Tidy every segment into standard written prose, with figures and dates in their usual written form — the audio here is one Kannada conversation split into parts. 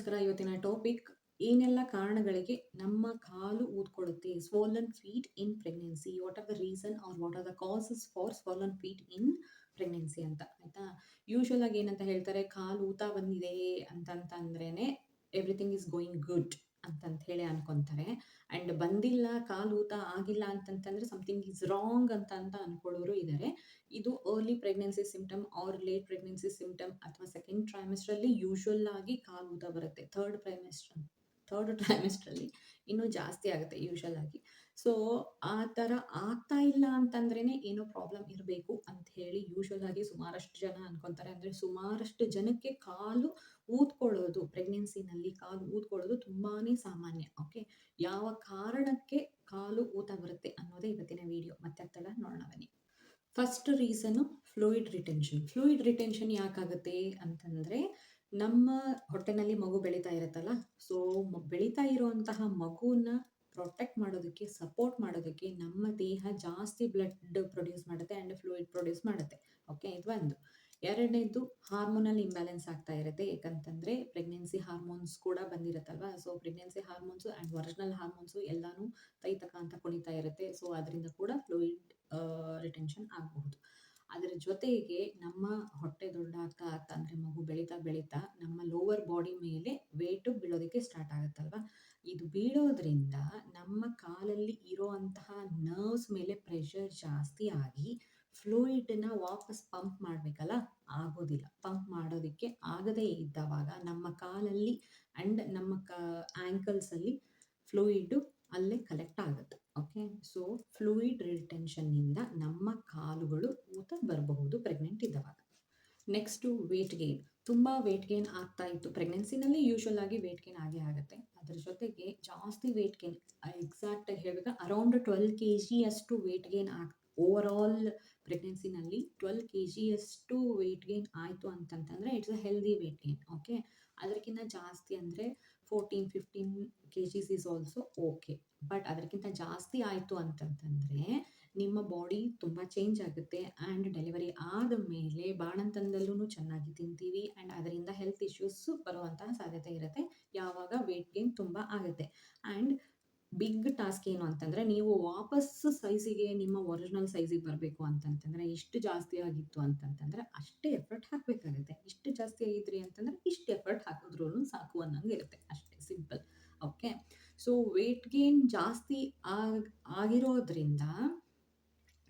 ನಮಸ್ಕಾರ. ಇವತ್ತಿನ ಟಾಪಿಕ್ ಏನೆಲ್ಲ ಕಾರಣಗಳಿಗೆ ನಮ್ಮ ಕಾಲು ಊದ್ಕೊಳ್ಳುತ್ತೆ? Swollen feet in pregnancy. What are the reason are what are the causes for swollen feet in pregnancy ಅಂತ ಆಯ್ತಾ? ಯೂಶುವಲ್ ಆಗಿ ಏನಂತ ಹೇಳ್ತಾರೆ, ಕಾಲು ಊತ ಬಂದಿದೆ ಅಂತಂತಂದ್ರೇನೆ ಎವ್ರಿಥಿಂಗ್ ಇಸ್ ಗೋಯಿಂಗ್ ಗುಡ್ ಅಂತಂತ ಹೇಳಿ ಅನ್ಕೊಂತಾರೆ. ಅಂಡ್ ಬಂದಿಲ್ಲ, ಕಾಲು ಊತ ಆಗಿಲ್ಲ ಅಂತಂತಂದ್ರೆ ಸಮಥಿಂಗ್ ಇಸ್ ರಾಂಗ್ ಅಂತ ಅನ್ಕೊಳ್ಳೋರು ಇದ್ದಾರೆ. ಇದು early pregnancy symptom or late pregnancy symptom ಅಥವಾ ಸೆಕೆಂಡ್ ಟ್ರೈಮೆಸ್ಟ್ರಲ್ಲಿ ಯೂಶುವಲ್ ಆಗಿ ಕಾಲು ಊತ ಬರುತ್ತೆ. ಥರ್ಡ್ ಟ್ರೈಮೆಸ್ಟ್ರಲ್ಲಿ ಇನ್ನೂ ಜಾಸ್ತಿ ಆಗುತ್ತೆ ಯೂಶುವಲ್ ಆಗಿ. ಸೊ ಆ ಥರ ಆಗ್ತಾ ಇಲ್ಲ ಅಂತಂದ್ರೇನೆ ಏನೋ ಪ್ರಾಬ್ಲಮ್ ಇರಬೇಕು ಅಂತ ಹೇಳಿ ಯೂಶುವಲ್ ಆಗಿ ಸುಮಾರಷ್ಟು ಜನ ಅನ್ಕೊಂತಾರೆ. ಅಂದರೆ ಸುಮಾರಷ್ಟು ಜನಕ್ಕೆ ಕಾಲು ಊದ್ಕೊಳ್ಳೋದು, ಪ್ರೆಗ್ನೆನ್ಸಿನಲ್ಲಿ ಕಾಲು ಊದ್ಕೊಳ್ಳೋದು ತುಂಬಾನೇ ಸಾಮಾನ್ಯ. ಓಕೆ, ಯಾವ ಕಾರಣಕ್ಕೆ ಕಾಲು ಊತ ಬರುತ್ತೆ ಅನ್ನೋದೇ ಇವತ್ತಿನ ವಿಡಿಯೋ. ಮತ್ತೆ ತಡ ನೋಡೋಣ ಬನ್ನಿ. First reason fluid retention. Fluid retention ಯಾಕಾಗುತ್ತೆ ಅಂತಂದರೆ, ನಮ್ಮ ಹೊಟ್ಟೆನಲ್ಲಿ ಮಗು ಬೆಳೀತಾ ಇರುತ್ತಲ್ಲ, ಸೊ ಬೆಳೀತಾ ಇರುವಂತಹ ಮಗುನ ಪ್ರೊಟೆಕ್ಟ್ ಮಾಡೋದಕ್ಕೆ, ಸಪೋರ್ಟ್ ಮಾಡೋದಕ್ಕೆ ನಮ್ಮ ದೇಹ ಜಾಸ್ತಿ ಬ್ಲಡ್ ಪ್ರೊಡ್ಯೂಸ್ ಮಾಡುತ್ತೆ ಆ್ಯಂಡ್ ಫ್ಲೂಯಿಡ್ ಪ್ರೊಡ್ಯೂಸ್ ಮಾಡುತ್ತೆ. ಓಕೆ, ಇದು ಒಂದು. ಎರಡನೇದು ಹಾರ್ಮೋನಲ್ ಇಂಬ್ಯಾಲೆನ್ಸ್ ಆಗ್ತಾ ಇರುತ್ತೆ. ಯಾಕಂತಂದರೆ ಪ್ರೆಗ್ನೆನ್ಸಿ ಹಾರ್ಮೋನ್ಸ್ ಕೂಡ ಬಂದಿರುತ್ತಲ್ವ. So pregnancy hormones and original hormones ಎಲ್ಲನೂ ತೈತಕ ಅಂತ ಕುಣಿತಾ ಇರುತ್ತೆ. ಸೊ ಅದರಿಂದ ಕೂಡ ಫ್ಲೂಯಿಡ್ ರಿಟೆನ್ಷನ್ ಆಗಬಹುದು. ಅದರ ಜೊತೆಗೆ ನಮ್ಮ ಹೊಟ್ಟೆ ದೊಡ್ಡಾಗ್ತಾ ಆಗ್ತಾ ಅಂದರೆ ಮಗು ಬೆಳೀತಾ ಬೆಳೀತಾ ನಮ್ಮ ಲೋವರ್ ಬಾಡಿ ಮೇಲೆ ವೇಟು ಬೀಳೋದಕ್ಕೆ ಸ್ಟಾರ್ಟ್ ಆಗುತ್ತಲ್ವ. ಇದು ಬೀಳೋದ್ರಿಂದ ನಮ್ಮ ಕಾಲಲ್ಲಿ ಇರೋವಂತಹ ನರ್ವ್ಸ್ ಮೇಲೆ ಪ್ರೆಷರ್ ಜಾಸ್ತಿ ಆಗಿ ಫ್ಲೂಯಿಡನ್ನ ವಾಪಸ್ ಪಂಪ್ ಮಾಡಬೇಕಲ್ಲ, ಆಗೋದಿಲ್ಲ. ಪಂಪ್ ಮಾಡೋದಕ್ಕೆ ಆಗದೇ ಇದ್ದವಾಗ ನಮ್ಮ ಕಾಲಲ್ಲಿ ಆ್ಯಂಡ್ ನಮ್ಮ ಆ್ಯಂಕಲ್ಸಲ್ಲಿ ಫ್ಲೂಯಿಡ್ಡು ಅಲ್ಲೇ ಕಲೆಕ್ಟ್ ಆಗುತ್ತೆ. ಓಕೆ, ಸೊ ಫ್ಲೂಯಿಡ್ ರಿಟೆನ್ಷನ್ನಿಂದ ನಮ್ಮ ಕಾಲುಗಳು ಊತ ಬರಬಹುದು ಪ್ರೆಗ್ನೆಂಟ್ ಇದ್ದವಾಗ. Next weight gain. ತುಂಬ ವೇಟ್ ಗೇನ್ ಆಗ್ತಾ ಇತ್ತು ಪ್ರೆಗ್ನೆನ್ಸಿನಲ್ಲಿ. ಯೂಶುವಲ್ ಆಗಿ ವೇಟ್ ಗೇನ್ ಆಗೇ ಆಗುತ್ತೆ. ಅದ್ರ ಜೊತೆಗೆ ಜಾಸ್ತಿ ವೇಟ್ ಗೇನ್, ಎಕ್ಸಾಕ್ಟಾಗಿ ಹೇಳಬೇಕು ಅರೌಂಡ್ 12 kg ಅಷ್ಟು ವೇಟ್ ಗೇನ್ ಓವರ್ ಆಲ್ ಪ್ರೆಗ್ನೆನ್ಸಿನಲ್ಲಿ 12 kg ಅಷ್ಟು ವೇಟ್ ಗೇನ್ ಆಯಿತು ಅಂತಂತಂದರೆ it's a healthy weight gain. Okay, ಅದಕ್ಕಿಂತ ಜಾಸ್ತಿ ಅಂದರೆ 14-15 kg is also okay. But ಅದಕ್ಕಿಂತ ಜಾಸ್ತಿ ಆಯಿತು ಅಂತಂತಂದರೆ ನಿಮ್ಮ ಬಾಡಿ ತುಂಬ ಚೇಂಜ್ ಆಗುತ್ತೆ. ಆ್ಯಂಡ್ ಡೆಲಿವರಿ ಆದ ಮೇಲೆ ಬಾಣಂತನದಲ್ಲೂ ಚೆನ್ನಾಗಿ ತಿಂತೀವಿ ಆ್ಯಂಡ್ ಅದರಿಂದ ಹೆಲ್ತ್ ಇಶ್ಯೂಸು ಬರುವಂತಹ ಸಾಧ್ಯತೆ ಇರುತ್ತೆ ಯಾವಾಗ ವೇಟ್ ಗೇನ್ ತುಂಬ ಆಗುತ್ತೆ. ಆ್ಯಂಡ್ ಬಿಗ್ ಟಾಸ್ಕ್ ಏನು ಅಂತಂದರೆ, ನೀವು ವಾಪಸ್ಸು ಸೈಜಿಗೆ, ನಿಮ್ಮ ಒರಿಜಿನಲ್ ಸೈಜಿಗೆ ಬರಬೇಕು ಅಂತಂತಂದರೆ, ಇಷ್ಟು ಜಾಸ್ತಿ ಆಗಿತ್ತು ಅಂತಂತಂದರೆ ಅಷ್ಟೇ ಎಫರ್ಟ್ ಹಾಕಬೇಕಾಗುತ್ತೆ. ಇಷ್ಟು ಜಾಸ್ತಿ ಆಗಿದ್ರಿ ಅಂತಂದರೆ ಇಷ್ಟು ಎಫರ್ಟ್ ಹಾಕಿದ್ರೂ ಸಾಕು ಅನ್ನಂಗೆ ಇರುತ್ತೆ. ಅಷ್ಟೇ simple. Okay, so weight gain ಜಾಸ್ತಿ ಆಗಿರೋದ್ರಿಂದ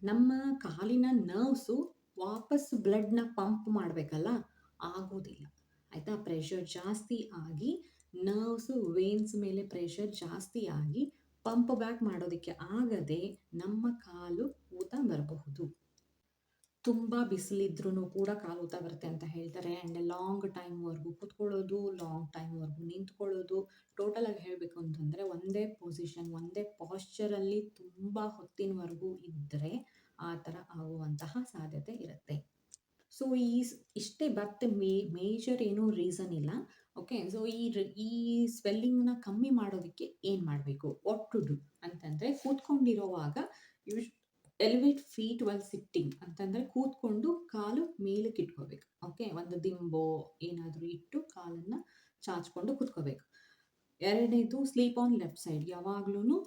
ನಮ್ಮ ಕಾಲಿನ ನರ್ವ್ಸು ವಾಪಸ್ ಬ್ಲಡ್ನ ಪಂಪ್ ಮಾಡಬೇಕಲ್ಲ, ಆಗೋದಿಲ್ಲ. ಆಯಿತಾ? ಪ್ರೆಷರ್ ಜಾಸ್ತಿ ಆಗಿ ನರ್ವ್ಸು ವೇನ್ಸ್ ಮೇಲೆ ಪ್ರೆಷರ್ ಜಾಸ್ತಿ ಆಗಿ ಪಂಪ್ ಬ್ಯಾಕ್ ಮಾಡೋದಕ್ಕೆ ಆಗದೆ ನಮ್ಮ ಕಾಲು ಊತ ಬರಬಹುದು. ತುಂಬ ಬಿಸಿಲಿದ್ರೂ ಕೂಡ ಕಾಲು ಊತ ಬರುತ್ತೆ ಅಂತ ಹೇಳ್ತಾರೆ. ಆ್ಯಂಡ್ ಲಾಂಗ್ ಟೈಮ್ವರೆಗೂ ಕೂತ್ಕೊಳ್ಳೋದು, ಲಾಂಗ್ ಟೈಮ್ವರೆಗೂ ನಿಂತ್ಕೊಳ್ಳೋದು, ಟೋಟಲಾಗಿ ಹೇಳಬೇಕು ಅಂತಂದರೆ ಒಂದೇ ಪೊಸಿಷನ್, ಒಂದೇ ಪಾಶ್ಚರಲ್ಲಿ ತುಂಬ ಹೊತ್ತಿನವರೆಗೂ ಇದ್ದರೆ ಆ ಥರ ಆಗುವಂತಹ ಸಾಧ್ಯತೆ ಇರುತ್ತೆ. ಸೊ ಇಷ್ಟೇ, ಬಟ್ ಮೇಜರ್ ಏನೂ ರೀಸನ್ ಇಲ್ಲ. ಓಕೆ, ಸೊ ಈ ಸ್ವೆಲ್ಲಿಂಗ್ನ ಕಮ್ಮಿ ಮಾಡೋದಕ್ಕೆ ಏನು ಮಾಡಬೇಕು, ವಾಟ್ ಟು ಡು ಅಂತಂದರೆ, ಕೂತ್ಕೊಂಡಿರೋವಾಗ ಎಲಿವೇಟ್ ಫೀಟ್ ವೈಲ್ ಸಿಟ್ಟಿಂಗ್ ಅಂತಂದರೆ ಕೂತ್ಕೊಂಡು ಕಾಲು ಮೇಲಕ್ಕೆ ಇಟ್ಕೋಬೇಕು. ಓಕೆ, ಒಂದು ದಿಂಬೋ ಏನಾದರೂ ಇಟ್ಟು ಕಾಲನ್ನು ಚಾಚ್ಕೊಂಡು ಕೂತ್ಕೋಬೇಕು. ಎರಡನೇದು ಸ್ಲೀಪ್ ಆನ್ ಲೆಫ್ಟ್ ಸೈಡ್. ಯಾವಾಗ್ಲೂ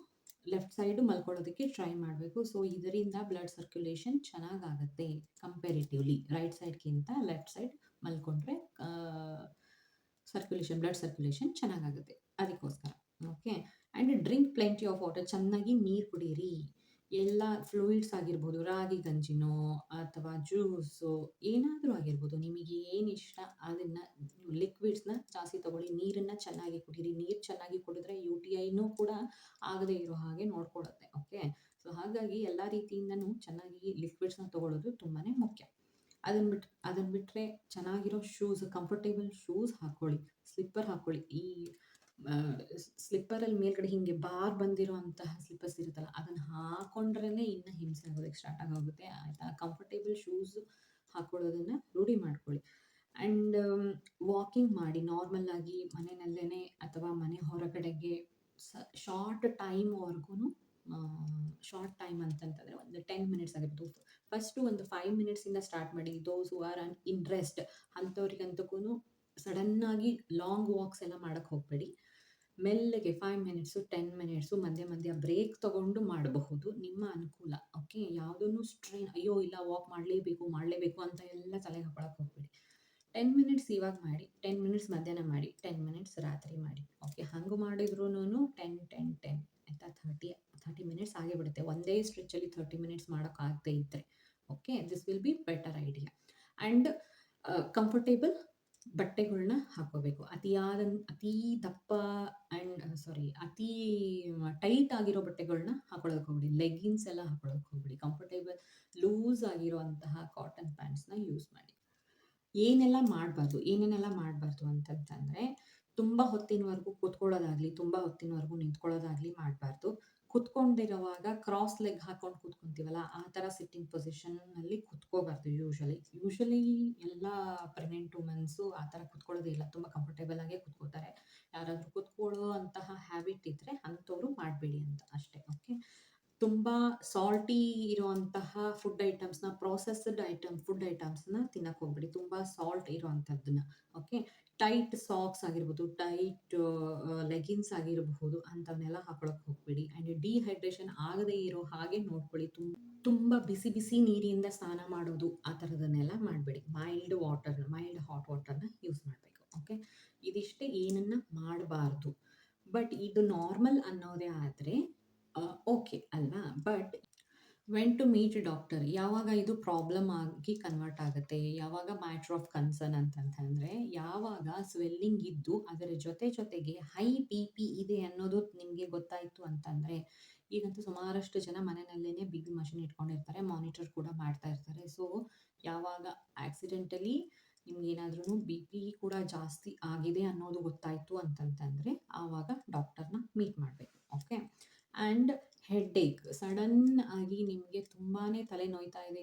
ಲೆಫ್ಟ್ ಸೈಡ್ ಮಲ್ಕೊಳ್ಳೋದಕ್ಕೆ ಟ್ರೈ ಮಾಡಬೇಕು. ಸೊ ಇದರಿಂದ ಬ್ಲಡ್ ಸರ್ಕ್ಯುಲೇಷನ್ ಚೆನ್ನಾಗಾಗುತ್ತೆ ಕಂಪೇರಿಟಿವ್ಲಿ. ರೈಟ್ ಸೈಡ್ಗಿಂತ ಲೆಫ್ಟ್ ಸೈಡ್ ಮಲ್ಕೊಂಡ್ರೆ ಬ್ಲಡ್ ಸರ್ಕ್ಯುಲೇಷನ್ ಚೆನ್ನಾಗಾಗುತ್ತೆ, ಅದಕ್ಕೋಸ್ಕರ. Okay, and drink plenty of water. ಚೆನ್ನಾಗಿ ನೀರು ಕುಡೀರಿ. ಎಲ್ಲ ಫ್ಲೂಯಿಡ್ಸ್ ಆಗಿರ್ಬೋದು, ರಾಗಿ ಗಂಜಿನೋ ಅಥವಾ ಜ್ಯೂಸು ಏನಾದರೂ ಆಗಿರ್ಬೋದು, ನಿಮಗೆ ಏನು ಇಷ್ಟ ಅದನ್ನು, ಲಿಕ್ವಿಡ್ಸ್ನ ಜಾಸ್ತಿ ತೊಗೊಳ್ಳಿ. ನೀರನ್ನು ಚೆನ್ನಾಗಿ ಕುಡೀರಿ. ನೀರು ಚೆನ್ನಾಗಿ ಕುಡಿದ್ರೆ UTIನೂ ಕೂಡ ಆಗದೇ ಇರೋ ಹಾಗೆ ನೋಡ್ಕೊಳ್ಳುತ್ತೆ. ಓಕೆ, ಸೊ ಹಾಗಾಗಿ ಎಲ್ಲ ರೀತಿಯಿಂದನೂ ಚೆನ್ನಾಗಿ ಲಿಕ್ವಿಡ್ಸ್ನ ತೊಗೊಳ್ಳೋದು ತುಂಬಾ ಮುಖ್ಯ. ಅದನ್ನು ಬಿಟ್ಟರೆ ಚೆನ್ನಾಗಿರೋ ಶೂಸ್, ಕಂಫರ್ಟೇಬಲ್ ಶೂಸ್ ಹಾಕ್ಕೊಳ್ಳಿ, ಸ್ಲಿಪ್ಪರ್ ಹಾಕ್ಕೊಳ್ಳಿ. ಈ ಸ್ಲಿಪ್ಪರಲ್ಲಿ ಮೇಲ್ಗಡೆ ಹೀಗೆ ಬಾರ್ ಬಂದಿರೋ ಅಂತಹ ಸ್ಲಿಪ್ಪರ್ಸ್ ಇರುತ್ತಲ್ಲ, ಅದನ್ನು ಹಾಕೊಂಡ್ರೇ ಇನ್ನೂ ಹಿಂಸೆ ಆಗೋದಕ್ಕೆ ಸ್ಟಾರ್ಟ್ ಆಗೋಗುತ್ತೆ. ಆಯಿತಾ? ಕಂಫರ್ಟೇಬಲ್ ಶೂಸ್ ಹಾಕ್ಕೊಳ್ಳೋದನ್ನು ರೂಢಿ ಮಾಡ್ಕೊಳ್ಳಿ. ಆ್ಯಂಡ್ ವಾಕಿಂಗ್ ಮಾಡಿ ನಾರ್ಮಲ್ ಆಗಿ ಮನೆಯಲ್ಲೇ ಅಥವಾ ಮನೆ ಹೊರಗಡೆಗೆ ಶಾರ್ಟ್ ಟೈಮ್ವರೆಗೂ. ಶಾರ್ಟ್ ಟೈಮ್ ಅಂತಂತಂದರೆ ಒಂದು 10 ಮಿನಿಟ್ಸ್ ಆಗಿರ್ಬೋದು. ಫಸ್ಟು ಒಂದು 5 ಮಿನಿಟ್ಸಿಂದ ಸ್ಟಾರ್ಟ್ ಮಾಡಿ. ದೋಸ್ ಹೂ ಆರ್ ಇನ್ ರೆಸ್ಟ್ ಅಂಥವ್ರಿಗಂತಕ್ಕೂ ಸಡನ್ನಾಗಿ ಲಾಂಗ್ ವಾಕ್ಸ್ ಎಲ್ಲ ಮಾಡಕ್ಕೆ ಹೋಗಬೇಡಿ. ಮೆಲ್ಲಗೆ 5 ಮಿನಿಟ್ಸು, 10 ಮಿನಿಟ್ಸು ಮಧ್ಯ ಮಧ್ಯ ಬ್ರೇಕ್ ತಗೊಂಡು ಮಾಡಬಹುದು. ನಿಮ್ಮ ಅನುಕೂಲ. ಓಕೆ. ಯಾವುದನ್ನು ಸ್ಟ್ರೈನ್ ಅಯ್ಯೋ ಇಲ್ಲ ವಾಕ್ ಮಾಡಲೇಬೇಕು ಅಂತ ಎಲ್ಲ ತಲೆಗೆ ಹಾಕೊಳಕ್ಕೆ ಹೋಗಬೇಡಿ. 10 ಮಿನಿಟ್ಸ್ ಇವಾಗ ಮಾಡಿ, 10 ಮಿನಿಟ್ಸ್ ಮಧ್ಯಾಹ್ನ ಮಾಡಿ, 10 ಮಿನಿಟ್ಸ್ ರಾತ್ರಿ ಮಾಡಿ. ಓಕೆ. ಹಂಗೆ ಮಾಡಿದ್ರೂನು 10, 10, 10 ಆಯಿತಾ? 30 ಮಿನಿಟ್ಸ್ ಆಗೇ ಬಿಡುತ್ತೆ. ಒಂದೇ ಸ್ಟ್ರೆಚಲ್ಲಿ 30 ಮಿನಿಟ್ಸ್ ಮಾಡೋಕ್ಕಾಗದೇ ಇದ್ದರೆ. Okay. This will be better idea. And comfortable ಬಟ್ಟೆಗಳ್ನ ಹಾಕ್ಕೋಬೇಕು. ಅತೀ ದಪ್ಪ ಅತೀ ಟೈಟ್ ಆಗಿರೋ ಬಟ್ಟೆಗಳ್ನ ಹಾಕೊಳ್ಳೋದಕ್ಕೆ ಹೋಗ್ಬೇಡಿ. ಲೆಗ್ಗಿನ್ಸ್ ಎಲ್ಲ ಹಾಕೊಳ್ಳೋದಕ್ಕೆ ಹೋಗ್ಬೇಡಿ. ಕಂಫರ್ಟೇಬಲ್ ಲೂಸ್ ಆಗಿರುವಂತಹ ಕಾಟನ್ ಪ್ಯಾಂಟ್ಸ್‌ನ ಯೂಸ್ ಮಾಡಿ. ಏನೆಲ್ಲ ಮಾಡಬಾರ್ದು ಅಂತಂತಂದರೆ, ತುಂಬ ಹೊತ್ತಿನವರೆಗೂ ಕೂತ್ಕೊಳ್ಳೋದಾಗಲಿ, ತುಂಬ ಹೊತ್ತಿನವರೆಗೂ ನಿಂತ್ಕೊಳ್ಳೋದಾಗಲಿ ಮಾಡಬಾರ್ದು. ಕುತ್ಕೊಂಡಿರುವಾಗ ಕ್ರಾಸ್ ಲೆಗ್ ಹಾಕ್ಕೊಂಡು ಕೂತ್ಕೊಂತೀವಲ್ಲ, ಆ ಥರ ಸಿಟ್ಟಿಂಗ್ ಪೊಸಿಷನ್ನಲ್ಲಿ ಕುತ್ಕೋಬಾರ್ದು ಯೂಶಲಿ ಎಲ್ಲ ಪ್ರೆಗ್ನೆಂಟ್ ವುಮೆನ್ಸು ಆ ಥರ ಕುತ್ಕೊಳ್ಳೋದೇ ಇಲ್ಲ. ತುಂಬ ಕಂಫರ್ಟೇಬಲ್ ಆಗೇ ಕುತ್ಕೋತಾರೆ. ಯಾರಾದರೂ ಕುತ್ಕೊಳ್ಳೋ ಅಂತಹ ಹ್ಯಾಬಿಟ್ ಇದ್ದರೆ ಅಂಥವ್ರು ಮಾಡಬೇಡಿ ಅಂತ ಅಷ್ಟೇ. ಓಕೆ. ತುಂಬ ಸಾಲ್ಟಿ ಇರುವಂತಹ ಪ್ರೊಸೆಸ್ಡ್ ಫುಡ್ ಐಟಮ್ಸ್‌ನ ತಿನ್ನಕ್ಕೆ ಹೋಗ್ಬೇಡಿ. ತುಂಬ ಸಾಲ್ಟ್ ಇರುವಂಥದ್ದನ್ನ. ಓಕೆ. ಟೈಟ್ ಸಾಕ್ಸ್ ಆಗಿರ್ಬೋದು, ಟೈಟ್ ಲೆಗಿನ್ಸ್ ಆಗಿರಬಹುದು, ಅಂಥವನ್ನೆಲ್ಲ ಹಾಕೊಳ್ಳೋಕೆ ಹೋಗಬೇಡಿ. ಆ್ಯಂಡ್ ಡಿಹೈಡ್ರೇಷನ್ ಆಗದೇ ಇರೋ ಹಾಗೆ ನೋಡ್ಕೊಳ್ಳಿ. ತುಂಬ ಬಿಸಿ ನೀರಿಂದ ಸ್ನಾನ ಮಾಡೋದು ಆ ಥರದನ್ನೆಲ್ಲ ಮಾಡಬೇಡಿ. ಮೈಲ್ಡ್ ಹಾಟ್ ವಾಟರ್‌ನ ಯೂಸ್ ಮಾಡಬೇಕು. ಓಕೆ. ಇದಿಷ್ಟೇ ಏನನ್ನ ಮಾಡಬಾರ್ದು. ಬಟ್ ಇದು ನಾರ್ಮಲ್ ಅನ್ನೋದೇ ಆದರೆ ಓಕೆ ಅಲ್ವಾ? But when to meet doctor ಯಾವಾಗ ಇದು ಪ್ರಾಬ್ಲಮ್ ಆಗಿ ಕನ್ವರ್ಟ್ ಆಗುತ್ತೆ? ಯಾವಾಗ ಮ್ಯಾಟರ್ ಆಫ್ ಕನ್ಸರ್ನ್ ಅಂತಂತಂದರೆ, ಯಾವಾಗ ಸ್ವೆಲ್ಲಿಂಗ್ ಇದ್ದು ಅದರ ಜೊತೆಗೆ ಹೈ BP ಇದೆ ಅನ್ನೋದು ನಿಮಗೆ ಗೊತ್ತಾಯಿತು ಅಂತಂದರೆ, ಈಗಂತೂ ಸುಮಾರಷ್ಟು ಜನ ಮನೆಯಲ್ಲೇ BP ಮಷಿನ್ ಇಟ್ಕೊಂಡಿರ್ತಾರೆ, ಮಾನಿಟರ್ ಕೂಡ ಮಾಡ್ತಾ ಇರ್ತಾರೆ. ಸೊ ಯಾವಾಗ ಆಕ್ಸಿಡೆಂಟಲಿ ನಿಮ್ಗೇನಾದ್ರೂ BP ಕೂಡ ಜಾಸ್ತಿ ಆಗಿದೆ ಅನ್ನೋದು ಗೊತ್ತಾಯಿತು ಅಂತಂತಂದರೆ, ಆವಾಗ ಡಾಕ್ಟರ್ನ ಮೀಟ್ ಮಾಡಬೇಕು. ಓಕೆ. ಆ್ಯಂಡ್ ಹೆಡ್‌ಏಕ್ ಸಡನ್ ಆಗಿ ನಿಮಗೆ ತುಂಬಾ ತಲೆ ನೋಯ್ತಾ ಇದೆ,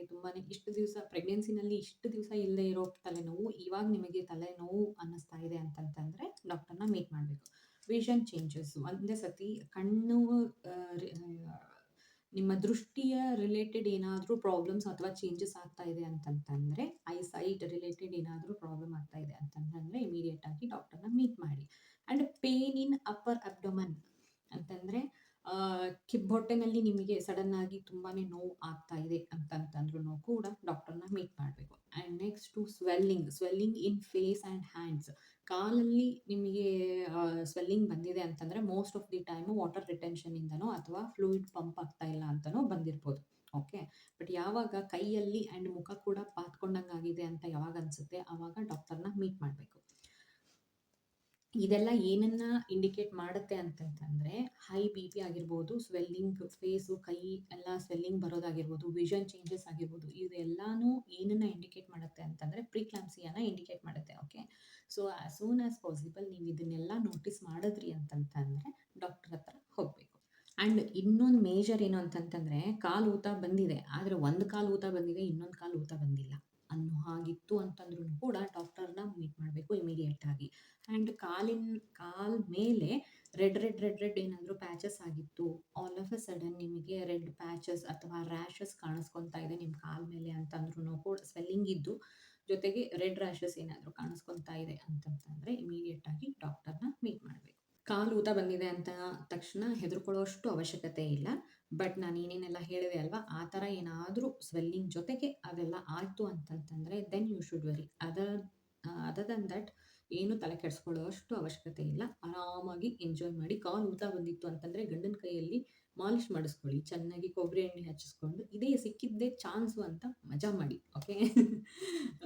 ಇಷ್ಟು ದಿವಸ ಪ್ರೆಗ್ನೆನ್ಸಿನಲ್ಲಿ ಇಷ್ಟು ದಿವಸ ಇಲ್ಲದೆ ಇರೋ ತಲೆನೋವು, ಇವಾಗ ನಿಮಗೆ ತಲೆನೋವು ಅನ್ನಿಸ್ತಾ ಇದೆ ಅಂತಂತಂದರೆ ಡಾಕ್ಟರ್ನ ಮೀಟ್ ಮಾಡಬೇಕು. ವಿಷನ್ ಚೇಂಜಸ್ ಒಂದೇ ಸತಿ ಕಣ್ಣು ನಿಮ್ಮ ದೃಷ್ಟಿಯ ರಿಲೇಟೆಡ್ ಏನಾದರೂ ಪ್ರಾಬ್ಲಮ್ಸ್ ಅಥವಾ ಚೇಂಜಸ್ ಆಗ್ತಾ ಇದೆ ಅಂತಂತಂದರೆ, ಐಸೈಟ್ ರಿಲೇಟೆಡ್ ಏನಾದರೂ ಪ್ರಾಬ್ಲಮ್ ಆಗ್ತಾ ಇದೆ ಅಂತಂತಂದರೆ ಇಮಿಡಿಯೇಟ್ ಆಗಿ ಡಾಕ್ಟರ್ನ ಮೀಟ್ ಮಾಡಿ. ಆ್ಯಂಡ್ ಪೇನ್ ಇನ್ ಅಪ್ಪರ್ ಅಬ್ಡೊಮನ್ ಅಂತಂದರೆ, ಕಿಬ್ಬೊಟ್ಟೆನಲ್ಲಿ ನಿಮಗೆ ಸಡನ್ ಆಗಿ ತುಂಬಾ ನೋವು ಆಗ್ತಾ ಇದೆ ಅಂತಂತಂದ್ರೂ ಕೂಡ ಡಾಕ್ಟರ್ನ ಮೀಟ್ ಮಾಡಬೇಕು. And next swelling in face and hands. ಕಾಲಲ್ಲಿ ನಿಮಗೆ ಸ್ವೆಲ್ಲಿಂಗ್ ಬಂದಿದೆ ಅಂತಂದರೆ most of the time water ರಿಟೆನ್ಷನಿಂದನೋ ಅಥವಾ ಫ್ಲೂಯಿಡ್ ಪಂಪ್ ಆಗ್ತಾ ಇಲ್ಲ ಅಂತನೋ ಬಂದಿರ್ಬೋದು. ಓಕೆ. ಬಟ್ ಯಾವಾಗ ಕೈಯಲ್ಲಿ ಆ್ಯಂಡ್ ಮುಖ ಕೂಡ ಪಾತ್ಕೊಂಡಂಗೆ ಆಗಿದೆ ಅಂತ ಯಾವಾಗ ಅನಿಸುತ್ತೆ, ಆವಾಗ ಡಾಕ್ಟರ್ನ ಮೀಟ್ ಮಾಡಬೇಕು. ಇದೆಲ್ಲ ಏನನ್ನ ಇಂಡಿಕೇಟ್ ಮಾಡುತ್ತೆ ಅಂತಂತಂದರೆ, ಹೈ BP ಆಗಿರ್ಬೋದು, ಸ್ವೆಲ್ಲಿಂಗ್ ಫೇಸು, ಕೈ ಎಲ್ಲ ಸ್ವೆಲ್ಲಿಂಗ್ ಬರೋದಾಗಿರ್ಬೋದು, ವಿಷನ್ ಚೇಂಜಸ್ ಆಗಿರ್ಬೋದು. ಇದೆಲ್ಲನೂ ಏನನ್ನ ಇಂಡಿಕೇಟ್ ಮಾಡುತ್ತೆ ಅಂತಂದರೆ ಪ್ರಿಕ್ಲಾಂಪ್ಸಿಯಾನ ಇಂಡಿಕೇಟ್ ಮಾಡುತ್ತೆ. Okay. So as soon as possible ನೀವು ಇದನ್ನೆಲ್ಲ ನೋಟಿಸ್ ಮಾಡಿದ್ರಿ ಅಂತಂತಂದರೆ ಡಾಕ್ಟರ್ ಹತ್ರ ಹೋಗಬೇಕು. ಆ್ಯಂಡ್ ಇನ್ನೊಂದು ಮೇಜರ್ ಏನು ಅಂತಂತಂದರೆ, ಕಾಲು ಊತ ಬಂದಿದೆ, ಆದರೆ ಒಂದು ಕಾಲು ಊತ ಬಂದಿದೆ, ಇನ್ನೊಂದು ಕಾಲು ಊತ ಬಂದಿಲ್ಲ ಅನ್ನೋ ಹಾಗಿತ್ತು ಅಂತಂದ್ರೂ ಕೂಡ ಡಾಕ್ಟರ್ನ ಮೀಟ್ ಮಾಡಬೇಕು ಇಮಿಡಿಯೇಟ್ ಆಗಿ. ಆ್ಯಂಡ್ ಕಾಲ್ ಮೇಲೆ ರೆಡ್ ಏನಾದರೂ ಪ್ಯಾಚಸ್ ಆಗಿತ್ತು, ಆಲ್ ಆಫ್ ಅ ಸಡನ್ ನಿಮಗೆ ರೆಡ್ ಪ್ಯಾಚಸ್ ಅಥವಾ ರ್ಯಾಷಸ್ ಕಾಣಿಸ್ಕೊತಾ ಇದೆ ನಿಮ್ಮ ಕಾಲ ಮೇಲೆ ಅಂತಂದ್ರೂ ಕೂಡ, ಸ್ವೆಲ್ಲಿಂಗ್ ಇದ್ದು ಜೊತೆಗೆ ರೆಡ್ ರ್ಯಾಷಸ್ ಏನಾದರೂ ಕಾಣಿಸ್ಕೊತಾ ಇದೆ ಅಂತಂತಂದರೆ ಇಮಿಡಿಯೇಟ್ ಆಗಿ ಡಾಕ್ಟರ್ನ ಮೀಟ್ ಮಾಡಬೇಕು. ಕಾಲು ಊತ ಬಂದಿದೆ ಅಂತ ತಕ್ಷಣ ಹೆದರ್ಕೊಳ್ಳೋಷ್ಟು ಅವಶ್ಯಕತೆ ಇಲ್ಲ. ಬಟ್ ನಾನು ಏನೇನೆಲ್ಲ ಹೇಳಿದೆ ಅಲ್ವಾ, ಆ ಥರ ಏನಾದರೂ ಸ್ವೆಲ್ಲಿಂಗ್ ಜೊತೆಗೆ ಅದೆಲ್ಲ ಆಯಿತು ಅಂತಂತಂದರೆ then you should worry. Other than that ಏನು ತಲೆ ಕೆಡಿಸ್ಕೊಳ್ಳೋಷ್ಟು ಅವಶ್ಯಕತೆ ಇಲ್ಲ. ಆರಾಮಾಗಿ ಎಂಜಾಯ್ ಮಾಡಿ. ಕಾಲು ಊತ ಬಂದಿತ್ತು ಅಂತಂದರೆ ಗಂಡನ ಕೈಯಲ್ಲಿ ಮಾಲಿಷ್ ಮಾಡಿಸ್ಕೊಳ್ಳಿ, ಚೆನ್ನಾಗಿ ಕೊಬ್ಬರಿ ಎಣ್ಣೆ ಹಚ್ಚಿಸ್ಕೊಂಡು, ಇದೇ ಸಿಕ್ಕಿದ್ದೇ ಚಾನ್ಸು ಅಂತ ಮಜಾ ಮಾಡಿ. ಓಕೆ.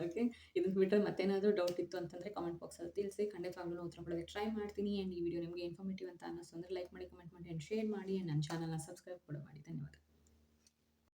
ಓಕೆ. ಇದನ್ನು ಬಿಟ್ಟರೆ ಮತ್ತೇನಾದರೂ ಡೌಟ್ ಇತ್ತು ಅಂತಂದರೆ ಕಾಮೆಂಟ್ ಬಾಕ್ಸಲ್ಲಿ ತಿಳಿಸಿ, ಖಂಡಿತವಾಗ್ಲೂ ಉತ್ತರ ಕೊಡೋದಕ್ಕೆ ಟ್ರೈ ಮಾಡ್ತೀನಿ. ಆ್ಯಂಡ್ ಈ ವಿಡಿಯೋ ನಿಮಗೆ ಇನ್ಫಾರ್ಮೇಟಿವ್ ಅಂತ ಅನ್ನಿಸ್ತು ಅಂದರೆ ಲೈಕ್ ಮಾಡಿ, ಕಮೆಂಟ್ ಮಾಡಿ ಆ್ಯಂಡ್ ಶೇರ್ ಮಾಡಿ. ಆ್ಯಂಡ್ ನನ್ನ ಚಾನಲ್ನ ಸಬ್ಸ್ಕ್ರೈಬ್ ಕೂಡ ಮಾಡಿ. ಧನ್ಯವಾದ.